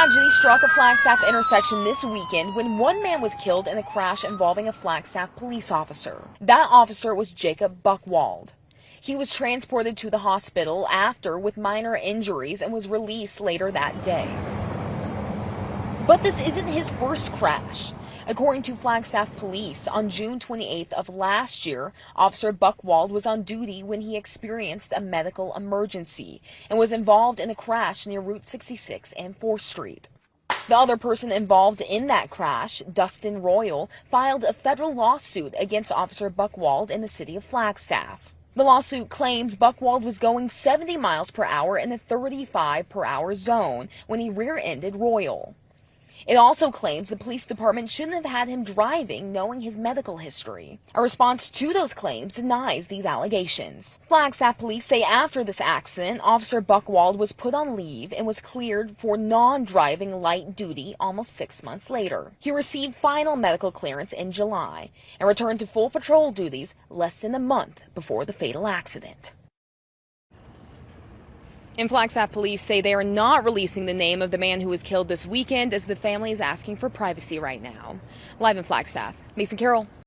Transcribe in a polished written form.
Tragedy struck a Flagstaff intersection this weekend when one man was killed in a crash involving a Flagstaff police officer. That officer was Jacob Buckwald. He was transported to the hospital after with minor injuries and was released later that day. But this isn't his first crash. According to Flagstaff Police, on June 28th of last year, Officer Buckwald was on duty when he experienced a medical emergency and was involved in a crash near Route 66 and 4th Street. The other person involved in that crash, Dustin Royal, filed a federal lawsuit against Officer Buckwald in the city of Flagstaff. The lawsuit claims Buckwald was going 70 miles per hour in a 35 per hour zone when he rear-ended Royal. It also claims the police department shouldn't have had him driving knowing his medical history. A response to those claims denies these allegations. Flagstaff police say after this accident, Officer Buckwald was put on leave and was cleared for non-driving light duty almost 6 months later. He received final medical clearance in July and returned to full patrol duties less than a month before the fatal accident. And Flagstaff police say they are not releasing the name of the man who was killed this weekend as the family is asking for privacy right now. Live in Flagstaff, Mason Carroll.